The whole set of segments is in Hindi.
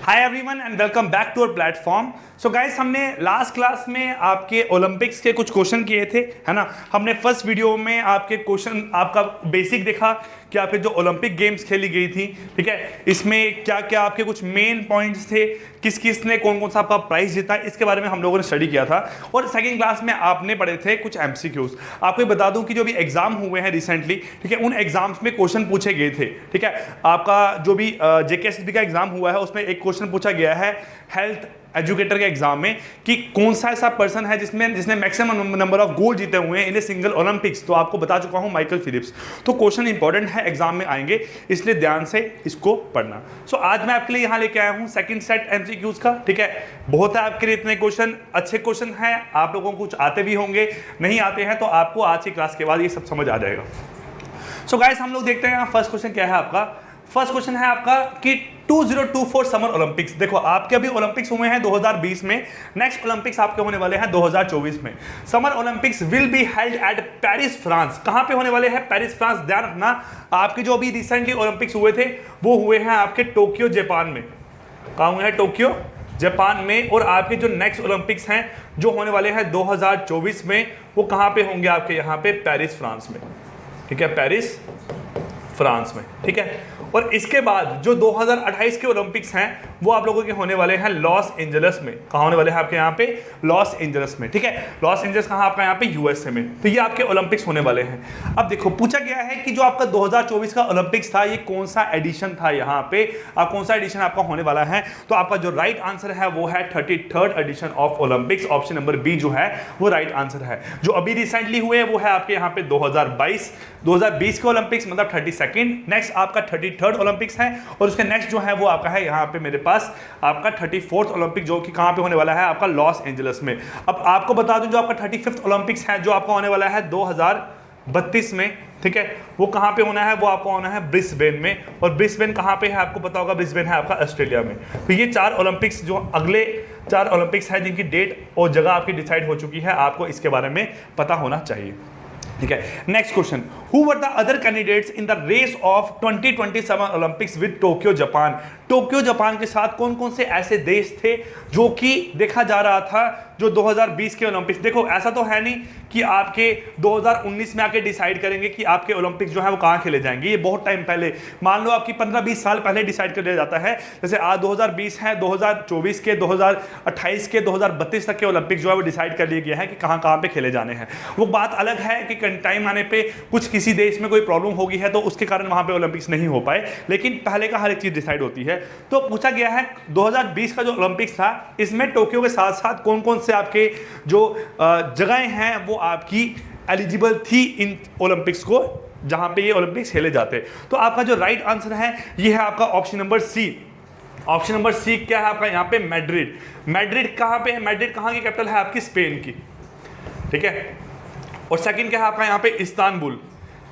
Hi everyone and welcome back to our platform. So guys, हमने लास्ट क्लास में आपके ओलंपिक्स के कुछ क्वेश्चन किए थे, है ना। हमने फर्स्ट वीडियो में आपके क्वेश्चन आपका बेसिक देखा कि आपके जो ओलंपिक गेम्स खेली गई थी, ठीक है, इसमें क्या क्या आपके कुछ मेन पॉइंट्स थे, किस किस ने कौन कौन सा आपका प्राइज जीता, इसके बारे में हम लोगों ने स्टडी किया था। और सेकंड क्लास में आपने पढ़े थे कुछ एमसीक्यूज। आपको बता दूं कि जो भी एग्जाम हुए हैं रिसेंटली, ठीक है, उन एग्जाम्स में क्वेश्चन पूछे गए थे, ठीक है। आपका जो भी जेकेएसएसबी का एग्जाम हुआ है उसमें एक क्वेश्चन पूछा गया है हेल्थ एजुकेटर के एग्जाम में कि कौन सा ऐसा पर्सन है जिसने मैक्सिमम नंबर ऑफ गोल्ड जीते हुए हैं इन ए सिंगल ओलंपिक्स। तो आपको बता चुका हूं माइकल फिलिप्स। तो क्वेश्चन इंपॉर्टेंट है, एग्जाम में आएंगे, इसलिए ध्यान से इसको पढ़ना। सो आज मैं आपके लिए यहां लेके आया हूं सेकंड सेट एमसीक्यूज का, ठीक है। बहुत है आपके लिए इतने क्वेश्चन, अच्छे क्वेश्चन है, आप लोगों को कुछ आते भी होंगे, नहीं आते हैं तो आपको आज की क्लास के बाद ये सब समझ आ जाएगा। सो गाइस, हम लोग देखते हैं यहाँ फर्स्ट क्वेश्चन क्या है आपका। फर्स्ट क्वेश्चन है आपका कि 2024 समर ओलंपिक्स। देखो, आपके अभी ओलंपिक्स हुए हैं 2020 में, नेक्स्ट ओलंपिक्स आपके होने वाले हैं 2024 में। Summer Olympics will be held at Paris France. कहां पे होने वाले हैं? Paris France. ध्यान रखना, आपके जो अभी रिसेंटली ओलंपिक्स हुए थे वो हुए हैं आपके टोक्यो जापान में। कहां हुए हैं? टोक्यो जापान में। और आपके जो नेक्स्ट ओलंपिक्स हैं जो होने वाले हैं 2024 में, वो कहां पे होंगे? आपके यहाँ पे पेरिस फ्रांस में, ठीक है, पेरिस फ्रांस में, ठीक है। और इसके बाद जो 2028 के ओलंपिक्स हैं वो आप लोगों के होने वाले हैं लॉस एंजल्स में। कहाँ होने वाले हैं? आपके यहाँ पे लॉस एंजल्स में, ठीक है। लॉस एंजल्स कहाँ? आपका यहाँ पे यूएसए में। तो ये आपके ओलंपिक्स होने वाले हैं। अब देखो, पूछा गया है कि जो आपका 2024 का ओलंपिक्स था ये कौन सा एडिशन था, यहाँ पे आप कौन सा एडिशन आपका होने वाला है। तो आपका जो राइट आंसर है वो है 33rd edition of Olympics. Option number B जो है वो राइट आंसर है। जो अभी रिसेंटली हुए वो है आपके यहाँ पे 2020 के ओलंपिक्स, मतलब 32nd। नेक्स्ट आपका 33rd ओलंपिक्स है और उसके नेक्स्ट जो है वो आपका है यहाँ पे मेरे पास आपका 34th ओलंपिक, जो कि कहाँ पे होने वाला है? आपका लॉस एंजल्स में। अब आपको बता दूं जो आपका 35th ओलंपिक्स है जो आपका होने वाला है 2032 में, ठीक है, वो कहाँ पे होना है? वो आपको होना है ब्रिस्बेन में। और ब्रिस्बेन कहाँ पे है? आपको पता होगा, ब्रिस्बेन है आपका ऑस्ट्रेलिया में। तो ये 4 ओलंपिक्स, जो अगले 4 ओलंपिक्स है जिनकी डेट और जगह आपकी डिसाइड हो चुकी है, आपको इसके बारे में पता होना चाहिए, ठीक है। Next question, who were the other candidates in the race of 2027 Olympics with Tokyo Japan. Tokyo Japan के साथ कौन कौन से ऐसे देश थे जो कि देखा जा रहा था जो 2020 के ओलंपिक्स। देखो, ऐसा तो है नहीं कि आपके 2019 में आके डिसाइड करेंगे कि आपके ओलंपिक्स जो है वो कहाँ खेले जाएंगे। ये बहुत टाइम पहले, मान लो आपकी 15-20 साल पहले डिसाइड कर लिया जाता है। जैसे आज 2020 है, 2024 के, 2028 के, 2032 तक के ओलंपिक्स जो है वो डिसाइड कर लिया गया है कि कहाँ कहाँ पे खेले जाने हैं। वो बात अलग है कि टाइम आने पे कुछ किसी देश में कोई प्रॉब्लम होगी है तो उसके कारण वहाँ पे ओलंपिक्स नहीं हो पाए, लेकिन पहले का हर एक चीज़ डिसाइड होती है। तो पूछा गया है 2020 का जो ओलंपिक्स था इसमें टोक्यो के साथ साथ कौन कौन से आपके जो जगहें हैं वो आपकी एलिजिबल थी इन ओलंपिक्स को, जहां पे ये ओलंपिक्स खेले जाते। तो आपका जो राइट आंसर है ये है आपका option number C. Option number C क्या है आपका? यहाँ पे मैड्रिड। मैड्रिड कहाँ पे है? मैड्रिड कहाँ की कैपिटल है? आपकी स्पेन की, ठीक है। और सेकंड क्या है आपका यहाँ पे? इस्तांबुल।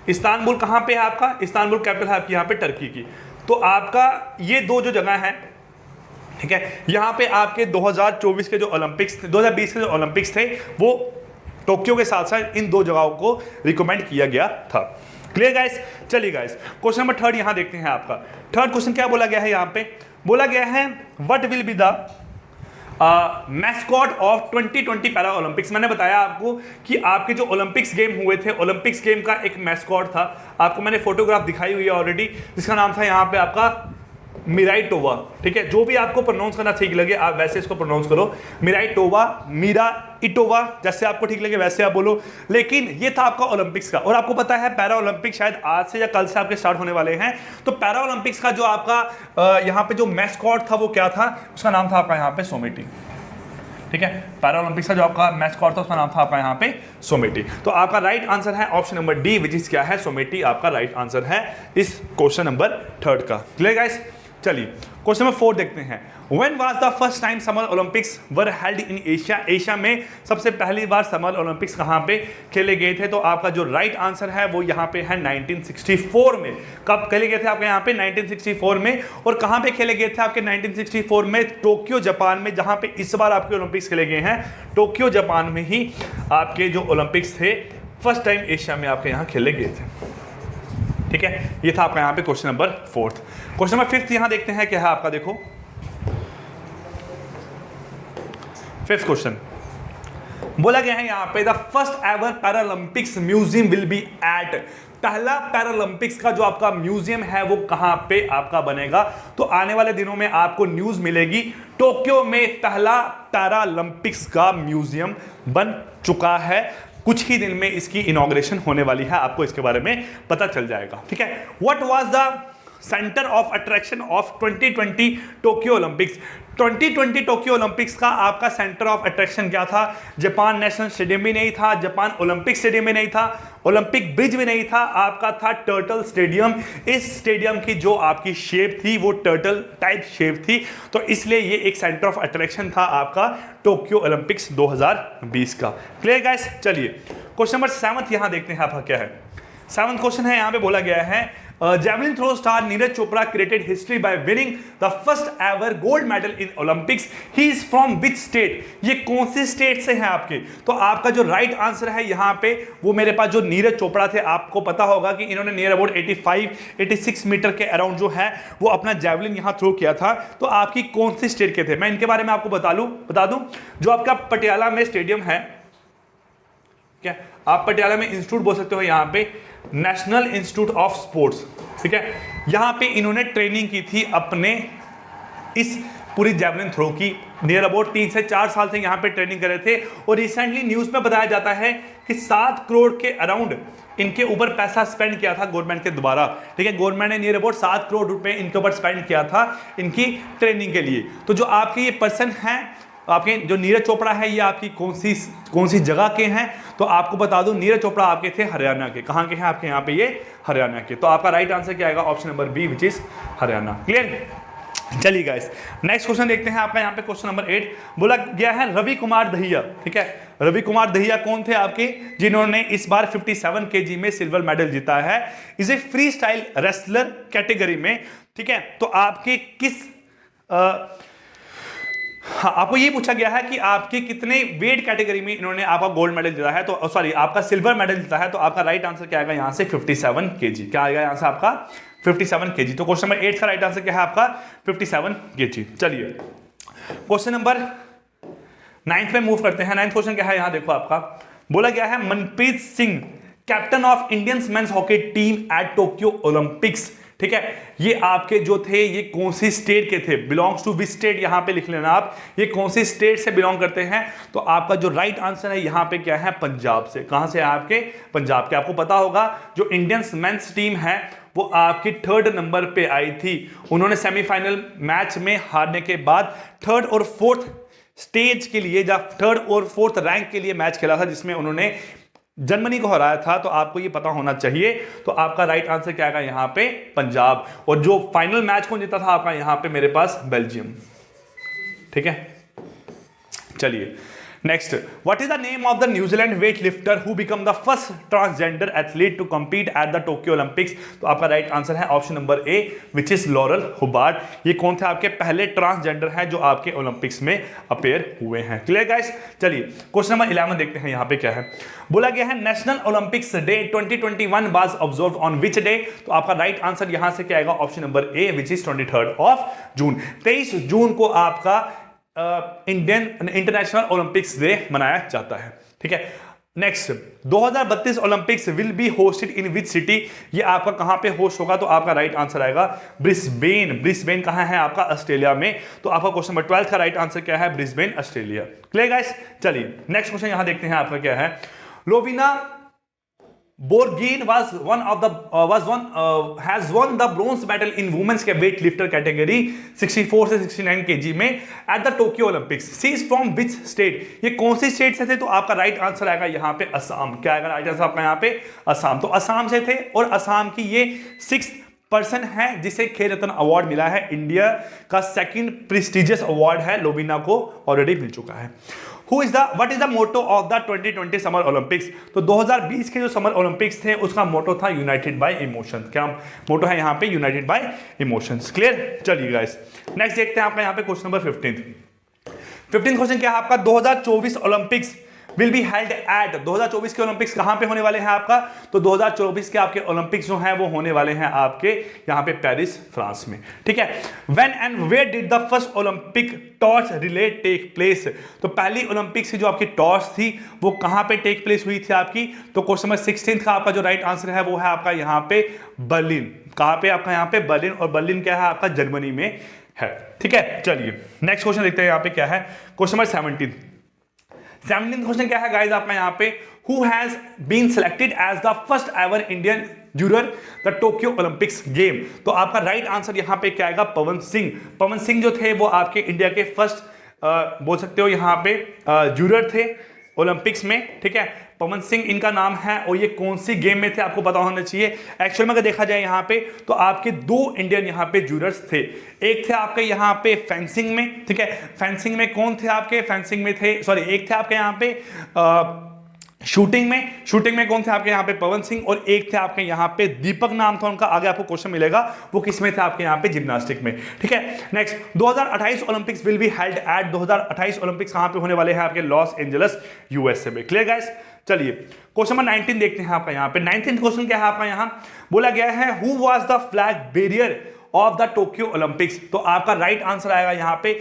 इस्तांबुल कहाँ पे है आपका? इस्तांबुल कैपिटल है आपकी यहाँ पे टर्की की। तो आपका ये दो जो जगह हैं, ठीक है, यहाँ पे आपके 2024 के जो ओलंपिक्स थे, 2020 के जो ओलंपिक्स थे वो टोक्यो के साथ साथ इन दो जगहों को रिकमेंड किया गया था। Clear guys? चलिए गाइस, क्वेश्चन नंबर 3 यहाँ देखते हैं। आपका थर्ड क्वेश्चन क्या बोला गया है? यहाँ पे बोला गया है what will be the mascot of 2020 para Olympics. मैंने बताया आपको कि आपके जो ओलंपिक्स गेम हुए थे, ओलंपिक्स गेम का एक मैस्कॉट था, आपको मैंने फोटोग्राफ दिखाई हुई है ऑलरेडी, जिसका नाम था यहाँ पे आपका मिराइटोवा, ठीक है। जो भी आपको प्रोनाउंस करना ठीक लगे आप वैसे इसको प्रोनाउंस करो, मिराइटोवा, मीरा इटोवा, जैसे आपको ठीक लगे वैसे आप बोलो। लेकिन ये था आपका ओलंपिक्स का। और आपको पता है पैरा ओलंपिक शायद आज से या कल से आपके स्टार्ट होने वाले हैं। तो पैरा ओलंपिक्स का जो आपका यहाँ पे जो मैस्कॉट था वो क्या था? उसका नाम था आपका यहाँ पे सोमेटी, ठीक है। पैरा ओलंपिक्स का जो आपका मैस्कॉट था उसका नाम था आपका यहाँ पे सोमेटी। तो आपका राइट आंसर है option number D, which is क्या है? सोमेटी आपका राइट आंसर है इस क्वेश्चन नंबर 3 का। Clear guys? चलिए क्वेश्चन नंबर 4 देखते हैं। When was the first time summer Olympics were held in Asia. Asia में सबसे पहली बार समर ओलंपिक्स कहाँ पे खेले गए थे? तो आपका जो राइट आंसर है वो यहाँ पे है 1964 में। कब खेले गए थे आपके यहाँ पे? 1964 में। और कहाँ पे खेले गए थे आपके 1964 में? टोक्यो जापान में, जहाँ पे इस बार आपके ओलंपिक्स खेले गए हैं। टोक्यो जापान में ही आपके जो ओलंपिक्स थे फर्स्ट टाइम एशिया में आपके यहाँ खेले गए थे, ठीक है। ये था आपका यहाँ पे क्वेश्चन नंबर 4। क्वेश्चन नंबर 5 यहाँ देखते हैं क्या है आपका। देखो फिफ्थ क्वेश्चन बोला गया है यहां पे the first ever Paralympics museum will be at, पहला पैरालंपिक्स का जो आपका म्यूजियम है वो कहां पे आपका बनेगा। तो आने वाले दिनों में आपको न्यूज मिलेगी, टोक्यो में पहला पैरालंपिक्स का म्यूजियम बन चुका है, कुछ ही दिन में इसकी इनॉग्रेशन होने वाली है, आपको इसके बारे में पता चल जाएगा। ठीक है, what was the centre of attraction of 2020 Tokyo Olympics, 2020 Tokyo Olympics का आपका सेंटर ऑफ अट्रैक्शन क्या था। जापान नेशनल स्टेडियम भी नहीं था, जापान ओलंपिक स्टेडियम भी नहीं था, ओलंपिक ब्रिज भी नहीं था, आपका था टर्टल स्टेडियम। इस स्टेडियम की जो आपकी शेप थी वो टर्टल टाइप शेप थी, तो इसलिए ये एक सेंटर ऑफ अट्रैक्शन था आपका टोक्यो ओलंपिक्स 2020 का। क्लियर गाइस, चलिए क्वेश्चन नंबर 7 यहां देखते हैं आपका क्या है। 7th क्वेश्चन है, यहां पे बोला गया है javelin throw star Neeraj Chopra created history by winning the first ever gold medal in Olympics. He is from which state? ये कौन से स्टेट से हैं आपके। तो आपका जो राइट आंसर है यहाँ पे वो मेरे पास जो नीरज चोपड़ा थे, आपको पता होगा कि इन्होंने नियर अबाउट 86 मीटर के अराउंड जो है वो अपना जैवलिन यहाँ थ्रो किया था। तो आपकी कौन सी स्टेट के थे, मैं इनके बारे में आपको बता दूं। जो आपका पटियाला में स्टेडियम है, क्या आप पटियाला में इंस्टीट्यूट बोल सकते हो, यहाँ पे नेशनल इंस्टीट्यूट ऑफ स्पोर्ट्स, ठीक है, यहां पे इन्होंने ट्रेनिंग की थी अपने इस पूरी जैवलिन थ्रो की, नियर अबाउट 3 से 4 साल से यहां पे ट्रेनिंग कर रहे थे। और रिसेंटली न्यूज में बताया जाता है कि 7 करोड़ के अराउंड इनके ऊपर पैसा स्पेंड किया था गवर्नमेंट के द्वारा। ठीक है, गवर्नमेंट ने नियर अबाउट 7 करोड़ रुपए इनके ऊपर स्पेंड किया था इनकी ट्रेनिंग के लिए। तो जो आपके ये पर्सन हैं, आपके जो नीरज चोपड़ा है, ये आपकी कौन सी जगह के हैं। तो आपको बता दूं नीरज चोपड़ा आपके थे हरियाणा के। कहां के हैं आपके यहाँ पे, ये हरियाणा के। तो आपका राइट आंसर क्या आएगा, option number B which is Haryana. Clear, चलिए गाइस नेक्स्ट क्वेश्चन देखते हैं आपका यहाँ पे। क्वेश्चन नंबर 8 बोला गया है रवि कुमार दहिया। ठीक है, रवि कुमार दहिया कौन थे आपके, जिन्होंने इस बार 57 kg में सिल्वर मेडल जीता है। Is a free style wrestler category में। ठीक है, तो आपके किस हाँ, आपको ये पूछा गया है कि आपके कितने वेट कैटेगरी में इन्होंने आपका गोल्ड मेडल जीता है। तो सॉरी, आपका सिल्वर मेडल जीता है। तो आपका राइट आंसर क्या आएगा यहाँ से, 57 kg। क्या आएगा यहाँ से आपका 57 kg। तो क्वेश्चन नंबर 8 का राइट आंसर क्या है आपका 57 kg। चलिए क्वेश्चन नंबर 9 पे मूव करते हैं। 9th क्वेश्चन क्या है, यहाँ देखो आपका बोला गया है Manpreet Singh captain of Indians men's hockey team at Tokyo Olympics. ठीक है, ये आपके जो थे ये कौन सी स्टेट के थे, बिलोंग्स टू विच स्टेट, यहां पे लिख लेना आप, ये कौन सी स्टेट से बिलोंग करते हैं। तो आपका जो राइट आंसर है यहां पे क्या है, पंजाब से। कहां से है आपके, पंजाब के। आपको पता होगा जो इंडियंस मेंस टीम है वो आपकी 3rd नंबर पे आई थी। उन्होंने सेमीफाइनल मैच में हारने के बाद 3rd और 4th स्टेज के लिए, जब 3rd और 4th रैंक के लिए मैच खेला था, जिसमें उन्होंने जर्मनी को हराया था। तो आपको ये पता होना चाहिए। तो आपका राइट आंसर क्या आएगा यहाँ पे, पंजाब। और जो फाइनल मैच कौन जीता था आपका यहाँ पे, मेरे पास बेल्जियम। ठीक है, चलिए next, what is the name of the New Zealand weight lifter who become the first transgender athlete to compete at the Tokyo Olympics. तो आपका राइट आंसर है option number A which is Laurel Hubbard. ये कौन थे आपके पहले ट्रांसजेंडर हैं जो आपके ओलंपिक्स में अपेयर हुए हैं। क्लियर गाइस, चलिए क्वेश्चन नंबर 11 देखते हैं। यहाँ पे क्या है, बोला गया है national Olympics day 2021 was observed on which day. तो आपका राइट आंसर यहां से क्या आएगा, option number A which is 23rd of June. 23 जून को आपका इंडियन इंटरनेशनल ओलंपिक्स डे मनाया जाता है। ठीक है, next 2032 Olympics will be hosted in which city. ये आपका कहां पे होस्ट होगा। तो आपका राइट आंसर आएगा ब्रिस्बेन। ब्रिस्बेन कहां है आपका, ऑस्ट्रेलिया में। तो आपका क्वेश्चन नंबर 12 का राइट आंसर क्या है, ब्रिस्बेन ऑस्ट्रेलिया। क्लियर गाइस, चलिए नेक्स्ट क्वेश्चन यहां देखते हैं आपका क्या है। Lovlina Borgin has won the bronze medal in women's weight lifter category 64 से 69 kg में at the Tokyo Olympics. She is from which state? ये कौन सी स्टेट से थे। तो आपका राइट आंसर आएगा यहाँ पे असम। क्या आएगा राइट आंसर आपका यहाँ पे, असम। तो असम से थे और असम की ये 6th पर्सन है जिसे खेल रत्न अवार्ड मिला है। इंडिया का 2nd प्रेस्टिजियस अवार्ड है, लोबिना को ऑलरेडी मिल चुका है। What is the motto of the 2020 summer Olympics. तो 2020 के जो समर ओलंपिक्स थे उसका मोटो था यूनाइटेड बाय इमोशन। क्या मोटो है यहाँ पे, यूनाइटेड बाय इमोशंस। क्लियर, चलिए गाइस नेक्स्ट देखते हैं आपका यहाँ पे क्वेश्चन नंबर 15 क्वेश्चन क्या है आपका, 2024 Olympics will be held at 2024 के ओलंपिक्स कहां पे होने वाले हैं आपका, तो 2024 के आपके ओलंपिक्स जो हैं वो होने वाले हैं आपके यहां पे पेरिस फ्रांस में, ठीक है। When and where did the first Olympic torch relay take place, तो पहली ओलंपिक्स की जो आपकी टॉर्च थी वो कहां पे टेक प्लेस हुई थी आपकी, तो क्वेश्चन नंबर 16 का आपका जो राइट आंसर है वो है आपका यहां पे बर्लिन। कहां पे आपका यहां पे बर्लिन, और बर्लिन क्या है आपका जर्मनी में है, ठीक है। चलिए नेक्स्ट क्वेश्चन देखते हैं यहां पे क्या है, क्वेश्चन नंबर 17 क्वेश्चन क्या है गाइस आपका यहां पे, who has been selected as the first ever Indian during the Tokyo Olympics game, तो आपका राइट आंसर यहां पे क्या आएगा, पवन सिंह। पवन सिंह जो थे वो आपके इंडिया के फर्स्ट बोल सकते हो यहां पे ड्यूरर थे ओलंपिक्स में, ठीक है। पवन सिंह इनका नाम है, और ये कौन सी गेम में थे आपको पता होना चाहिए। एक्चुअल में अगर देखा जाए यहाँ पे तो आपके 2 इंडियन यहाँ पे जूरर्स थे, एक थे आपके यहाँ पे फेंसिंग में, ठीक है। फेंसिंग में कौन थे आपके, फेंसिंग में थे सॉरी एक थे आपके यहाँ पे शूटिंग में कौन थे आपके यहाँ पे पवन सिंह, और एक थे आपके यहाँ पे दीपक नाम था उनका, आगे आपको क्वेश्चन मिलेगा वो किस में थे आपके यहाँ पे जिम्नास्टिक में, ठीक है। Next 2028 Olympics will be held at 2028 Olympics कहां पे होने वाले हैं आपके लॉस एंजल्स यूएसए में, क्लियर गाइस। चलिए क्वेश्चन नंबर 19 देखते हैं आपका यहाँ पे। 19th क्वेश्चन क्या है आपका यहाँ, बोला गया है who was the flag barrier of the Tokyo Olympics, तो आपका राइट आंसर आएगा यहाँ पे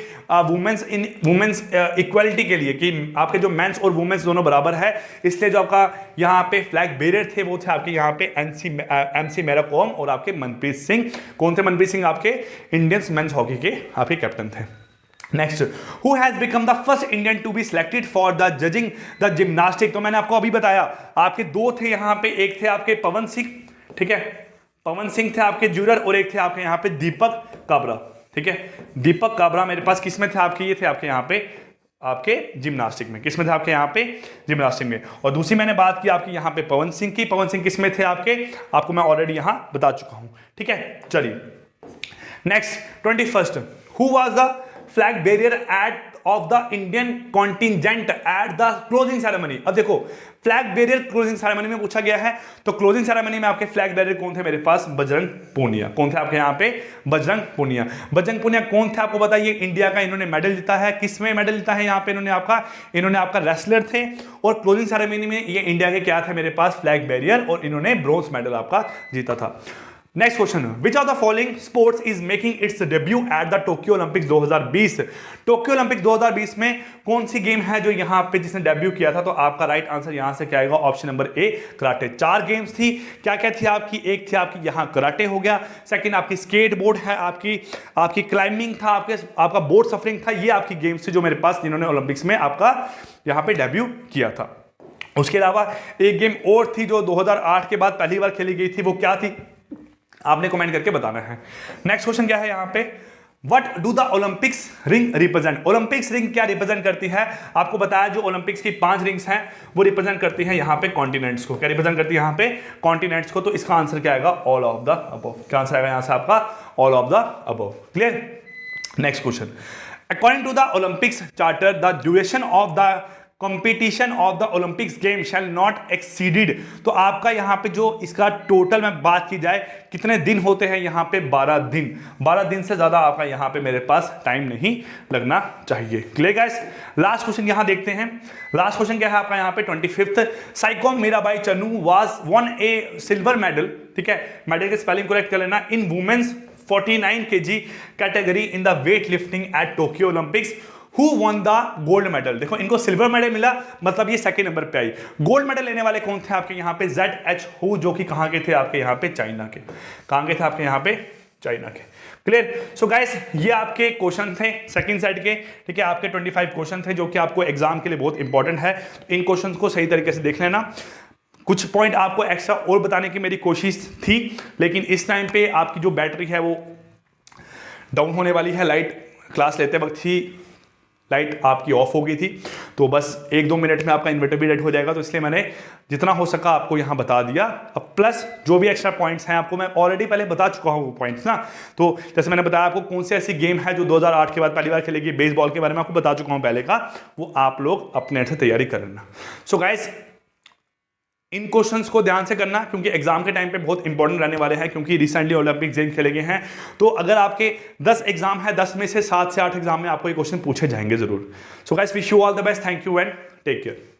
वुमेन्स इक्वलिटी के लिए, कि आपके जो मेंस और वुमेन्स दोनों बराबर है, इसलिए जो आपका यहाँ पे फ्लैग बैरियर थे वो थे आपके यहाँ पे एमसी मैरी कॉम और आपके मनप्रीत सिंह। कौन थे मनप्रीत सिंह, आपके इंडियन मेंस हॉकी के आपके कैप्टन थे। Next, who has become the first Indian to be selected for the judging the gymnastic, तो मैंने आपको अभी बताया आपके 2 थे यहाँ पे, एक थे आपके पवन सिंह, ठीक है, पवन सिंह थे आपके जूरर, और एक थे आपके यहाँ पे दीपक काबरा, ठीक है। दीपक काबरा मेरे पास किस में थे आपके, ये थे आपके यहाँ पे आपके जिम्नास्टिक में, किस में थे आपके यहाँ पे जिम्नास्टिक में। और दूसरी मैंने बात की आपकी यहाँ पे पवन सिंह की, पवन सिंह किस में थे आपके, आपको मैं ऑलरेडी यहाँ बता चुका हूँ, ठीक है। चलिए next 21st, who was the flag bearer at of the Indian contingent at the closing ceremony. अब देखो फ्लैग बैरियर क्लोजिंग सेरेमनी में पूछा गया है, तो क्लोजिंग सेरेमनी में आपके फ्लैग बैरियर कौन थे मेरे पास, बजरंग पूनिया। कौन थे आपके यहाँ पे, बजरंग पूनिया। बजरंग पूनिया कौन थे आपको बताइए, इंडिया का इन्होंने मेडल जीता है, किस में मेडल जीता है यहाँ पे इन्होंने आपका रेसलर थे, और क्लोजिंग सेरेमनी में ये इंडिया के क्या थे मेरे पास, फ्लैग बैरियर, और इन्होंने ब्रोंज मेडल आपका जीता था। Next question, which of the following sports is making it's debut eight the Tokyo Olympics 2020। Tokyo Olympic 2020 में कौन सी गेम है जो यहां पे जिसने डेब्यू किया था, तो आपका राइट आंसर यहां से क्या आएगा, ऑप्शन नंबर ए कराटे। 4 गेम्स थी, क्या क्या थी आपकी, एक थी आपकी यहां कराटे हो गया, सेकंड आपकी स्केट बोर्ड है, आपकी क्लाइंबिंग था, आपका बोर्ड सफरिंग था, ये आपकी गेम्स थी जो मेरे पास जिन्होंने ओलंपिक्स में आपका यहां पे डेब्यू किया था। उसके अलावा एक गेम और थी जो 2008 के बाद पहली बार खेली गई थी, वो क्या थी आपने कमेंट करके बताना है। नेक्स्ट क्वेश्चन क्या है यहाँ पे, what do the Olympics ring represent. Olympics ring क्या रिप्रेजेंट करती है, आपको बताया जो ओलंपिक्स की 5 रिंग्स हैं वो रिप्रेजेंट करती है यहाँ पे कॉन्टिनेंट्स को। क्या रिप्रेजेंट करती है यहाँ पे, कॉन्टिनेंट्स को। तो इसका आंसर क्या आएगा, ऑल ऑफ द अबव। क्या आंसर आएगा यहाँ से आपका, all of the above. Clear. Next question, according to the Olympics charter the duration of the competition of the Olympics game shall not exceeded. तो आपका यहाँ पे जो इसका टोटल में बात की जाए कितने दिन होते हैं यहाँ पे, 12 दिन। 12 दिन से ज्यादा आपका यहाँ पे मेरे पास टाइम नहीं लगना चाहिए। Clear guys. लास्ट क्वेश्चन यहाँ देखते हैं। लास्ट क्वेश्चन क्या है आपका यहाँ पे 25th, Saikhom Mirabai Chanu was won a silver medal, ठीक है, मेडल के स्पेलिंग करेक्ट कर लेना, in women's 49 kg category in the weight lifting at Tokyo Olympics. Who won the gold medal. देखो इनको सिल्वर मेडल मिला, मतलब ये सेकंड नंबर पे आई। गोल्ड मेडल लेने वाले कौन थे आपके यहाँ पे, ZH हु, जो कि कहाँ के थे आपके यहाँ पे, चाइना के। कहाँ के थे आपके यहाँ पे, चाइना के। क्लियर। सो गाइस ये आपके क्वेश्चन थे सेकंड सेट के, ठीक है, आपके 25 क्वेश्चन थे जो कि आपको एग्जाम के लिए बहुत इंपॉर्टेंट है। इन क्वेश्चन को सही तरीके से देख लेना। कुछ पॉइंट आपको एक्स्ट्रा और बताने की मेरी कोशिश थी, लेकिन इस टाइम पे आपकी जो बैटरी है वो डाउन होने वाली है। लाइट क्लास लेते वक्त ही लाइट आपकी ऑफ हो गई थी, तो बस 1-2 मिनट में आपका इन्वर्टर भी डेड हो जाएगा, तो इसलिए मैंने जितना हो सका आपको यहाँ बता दिया। अब प्लस जो भी एक्स्ट्रा पॉइंट्स हैं आपको मैं ऑलरेडी पहले बता चुका हूँ वो पॉइंट्स ना। तो जैसे मैंने बताया आपको कौन सी ऐसी गेम है जो 2008 के बाद पहली बार खेलेगी, बेसबॉल के बारे में आपको बता चुका हूँ पहले का, वो आप लोग अपने से तैयारी कर लेना। सो गाइस इन क्वेश्चंस को ध्यान से करना, क्योंकि एग्जाम के टाइम पे बहुत इंपॉर्टेंट रहने वाले हैं, क्योंकि रिसेंटली ओलंपिक गेम्स खेले गए हैं। तो अगर आपके 10 एग्जाम है, 10 में से 7 से 8 एग्जाम में आपको ये क्वेश्चन पूछे जाएंगे जरूर। So guys wish you all the best, thank you and take care.